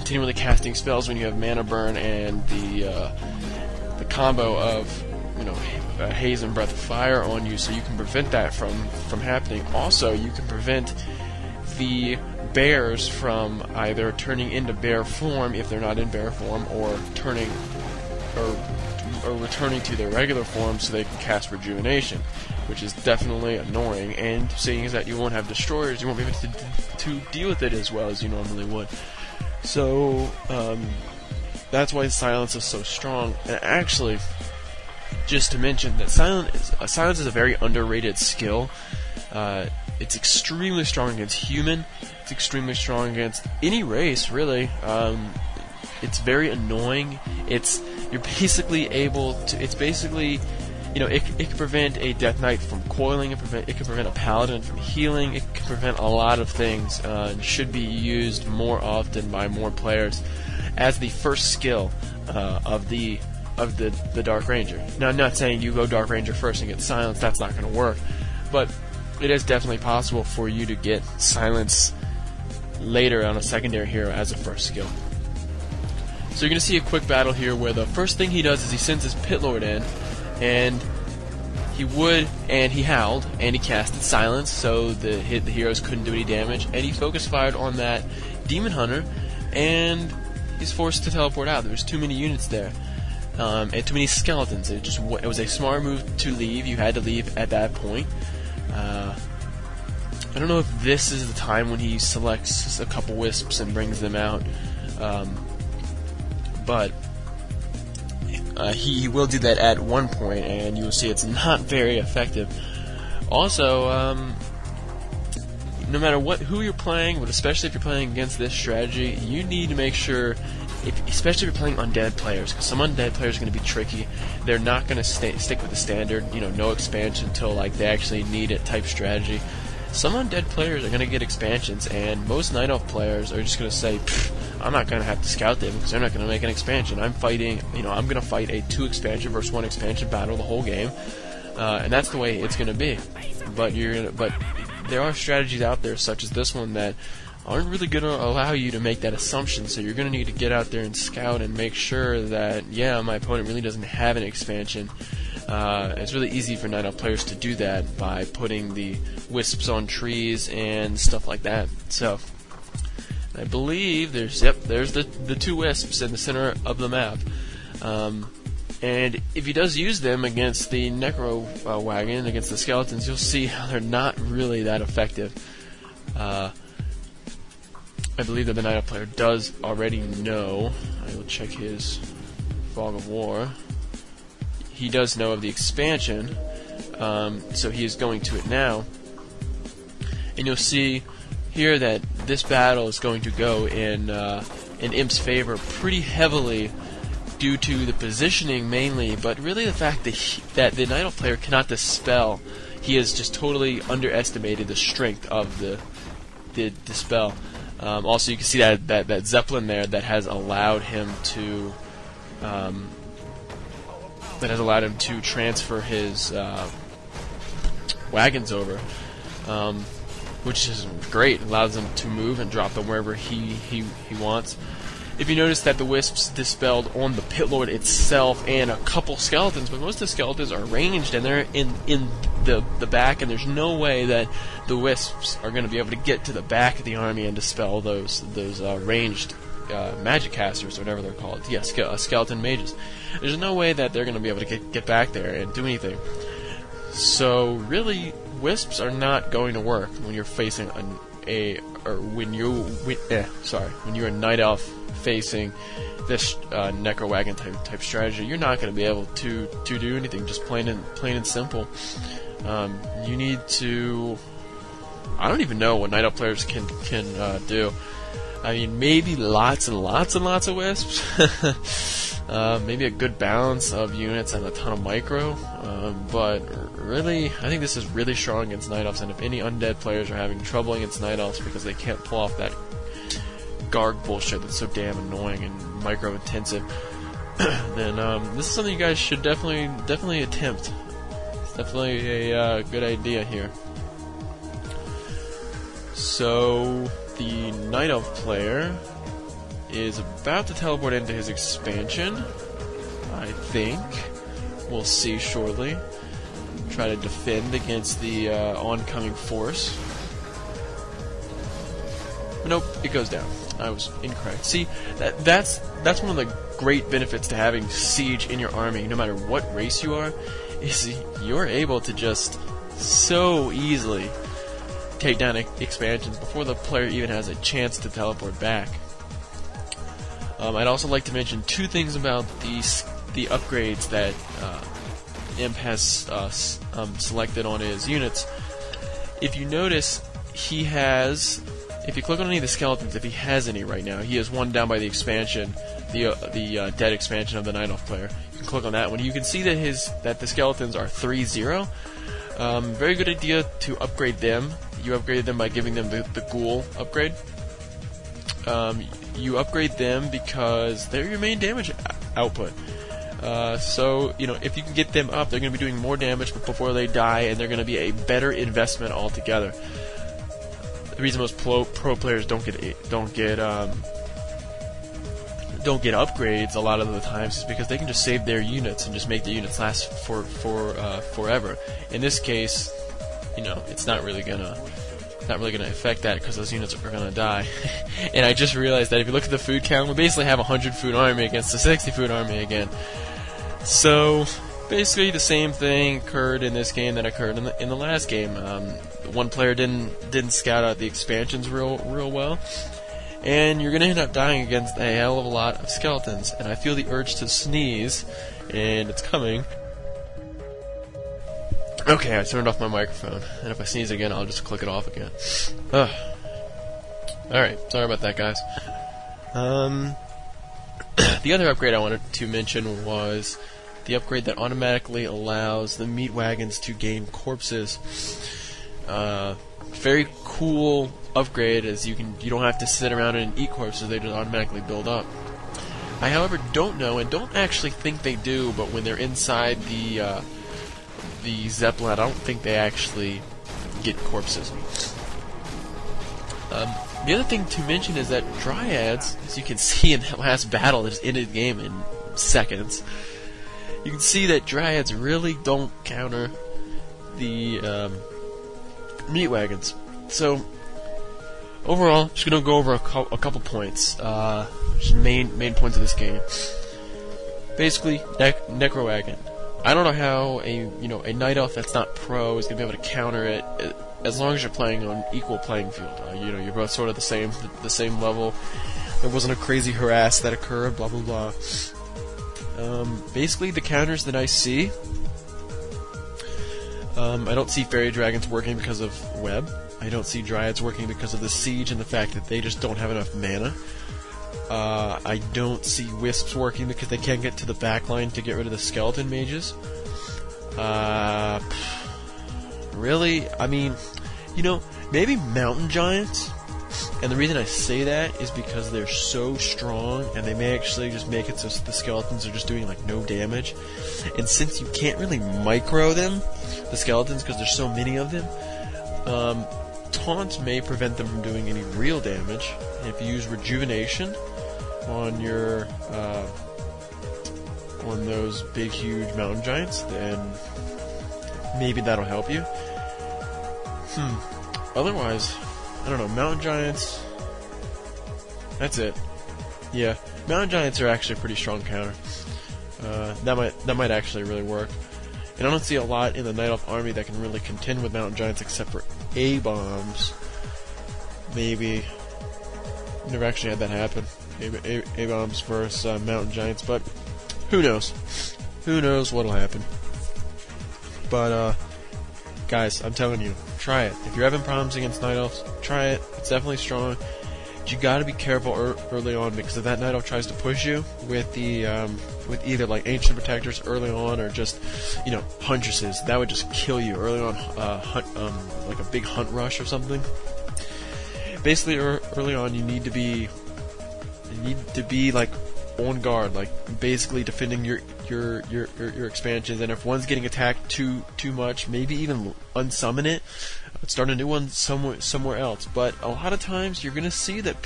continually casting spells when you have mana burn and the combo of haze and breath of fire on you, so you can prevent that from happening. Also, you can prevent the bears from either turning into bear form if they're not in bear form, or turning or returning to their regular form so they can cast rejuvenation, which is definitely annoying. And seeing as that you won't have destroyers, you won't be able to deal with it as well as you normally would. So that's why silence is so strong. And actually, just to mention that silence is a very underrated skill. It's extremely strong against human. It's extremely strong against any race, really. It's very annoying. You're basically able to. It's basically, it can prevent a Death Knight from coiling. It can prevent a Paladin from healing. It can prevent a lot of things. And should be used more often by more players as the first skill of the Dark Ranger. Now, I'm not saying you go Dark Ranger first and get silence. That's not going to work. But it is definitely possible for you to get silence later on a secondary hero as a first skill. So you're going to see a quick battle here where the first thing he does is he sends his Pit Lord in, and he howled, and he casted silence, so the heroes couldn't do any damage, and he focus fired on that Demon Hunter, and he's forced to teleport out. There was too many units there, and too many skeletons. It was a smart move to leave. You had to leave at that point. I don't know if this is the time when he selects a couple wisps and brings them out, but he will do that at one point, and you will see it's not very effective. Also, no matter who you're playing, but especially if you're playing against this strategy, you need to make sure, especially if you're playing undead players, because some undead players are going to be tricky. They're not going to stick with the standard, no expansion until they actually need it type strategy. Some undead players are going to get expansions, and most Night Elf players are just going to say, I'm not going to have to scout them because they're not going to make an expansion. I'm fighting, I'm going to fight a 2 expansion versus 1 expansion battle the whole game, and that's the way it's going to be. But there are strategies out there, such as this one, that aren't really going to allow you to make that assumption. So you're going to need to get out there and scout and make sure that, my opponent really doesn't have an expansion. It's really easy for Night Elf players to do that by putting the wisps on trees and stuff like that. So I believe there's the 2 wisps in the center of the map. And if he does use them against the Necro Wagon, against the skeletons, you'll see how they're not really that effective. I believe that the Night Elf player does already know. I will check his Fog of War. He does know of the expansion, so he is going to it now. And you'll see here that this battle is going to go in Imp's favor pretty heavily due to the positioning mainly, but really the fact that the Night Elf player cannot dispel. He has just totally underestimated the strength of the dispel. Also, you can see that Zeppelin there that has allowed him to transfer his wagons over, which is great. It allows him to move and drop them wherever he wants. If you notice that the wisps dispelled on the Pit Lord itself and a couple skeletons, but most of the skeletons are ranged and they're in the back, and there's no way that the wisps are going to be able to get to the back of the army and dispel those ranged magic casters, or whatever they're called. Yeah, skeleton mages. There's no way that they're going to be able to get back there and do anything. So really, wisps are not going to work when you're facing when you're a Night Elf facing this Necro Wagon type strategy. You're not going to be able to do anything. Just plain and simple. You need to. I don't even know what Night Elf players can do. I mean, maybe lots and lots and lots of wisps. Maybe a good balance of units and a ton of micro. But really, I think this is really strong against Night Elves. And if any undead players are having trouble against Night Elves because they can't pull off that Garg bullshit that's so damn annoying and micro intensive, then this is something you guys should definitely attempt. It's definitely a good idea here. So the Night Elf player is about to teleport into his expansion, I think. We'll see shortly. Try to defend against the oncoming force. Nope, it goes down. I was incorrect. See, that's one of the great benefits to having siege in your army, no matter what race you are, is you're able to just so easily take down expansions before the player even has a chance to teleport back. I'd also like to mention two things about the upgrades that Imp has selected on his units. If you notice, he has, if you click on any of the skeletons, if he has any right now, he has one down by the expansion, the dead expansion of the Night Elf player. You can click on that one. You can see that the skeletons are 3-0. Very good idea to upgrade them. You upgrade them by giving them the ghoul upgrade. You upgrade them because they're your main damage output. So, you know, if you can get them up, they're going to be doing more damage before they die, and they're going to be a better investment altogether. The reason most pro players don't get upgrades a lot of the times is because they can just save their units and just make the units last forever. In this case, you know, it's not really gonna affect that because those units are gonna die. And I just realized that if you look at the food count, we basically have a 100 food army against a 60 food army again. So basically the same thing occurred in this game that occurred in the last game. One player didn't scout out the expansions real well, and you're gonna end up dying against a hell of a lot of skeletons. And I feel the urge to sneeze, and it's coming. Okay, I turned off my microphone, and if I sneeze again, I'll just click it off again. Alright, sorry about that, guys. The other upgrade I wanted to mention was the upgrade that automatically allows the meat wagons to gain corpses. Very cool upgrade, as you don't have to sit around and eat corpses; they just automatically build up. I, however, don't know and don't actually think they do, but when they're inside the Zeppelin, I don't think they actually get corpses. The other thing to mention is that Dryads, as you can see in that last battle that just ended the game in seconds, you can see that Dryads really don't counter the meat wagons. So, overall, just going to go over a couple points, just main points of this game. Basically, Necro Wagon. I don't know how a Night Elf that's not pro is going to be able to counter it, as long as you're playing on equal playing field. You're both sort of the same level. There wasn't a crazy harass that occurred, blah blah blah. Basically, the counters that I see, I don't see Fairy Dragons working because of Web. I don't see Dryads working because of the Siege and the fact that they just don't have enough mana. I don't see Wisps working because they can't get to the back line to get rid of the Skeleton Mages. Really? I mean, maybe Mountain Giants. And the reason I say that is because they're so strong, and they may actually just make it so the skeletons are just doing like no damage. And since you can't really micro them, the skeletons, because there's so many of them, Taunt may prevent them from doing any real damage. And if you use Rejuvenation on your on those big, huge Mountain Giants, then maybe that'll help you. Otherwise, I don't know, Mountain Giants, that's it. Yeah, Mountain Giants are actually a pretty strong counter. That might actually really work. And I don't see a lot in the Night Elf army that can really contend with Mountain Giants except for A-bombs. Maybe. Never actually had that happen. A-bombs versus Mountain Giants, but who knows? Who knows what'll happen. But, guys, I'm telling you, try it. If you're having problems against Night Elves, try it. It's definitely strong. But you gotta be careful early on, because if that Night Elf tries to push you with the with either like Ancient Protectors early on or just Huntresses, that would just kill you early on. Like a big hunt rush or something. Basically, early on, you need to be like on guard, like basically defending your expansions. And if one's getting attacked too much, maybe even unsummon it. Start a new one somewhere else. But a lot of times you're gonna see that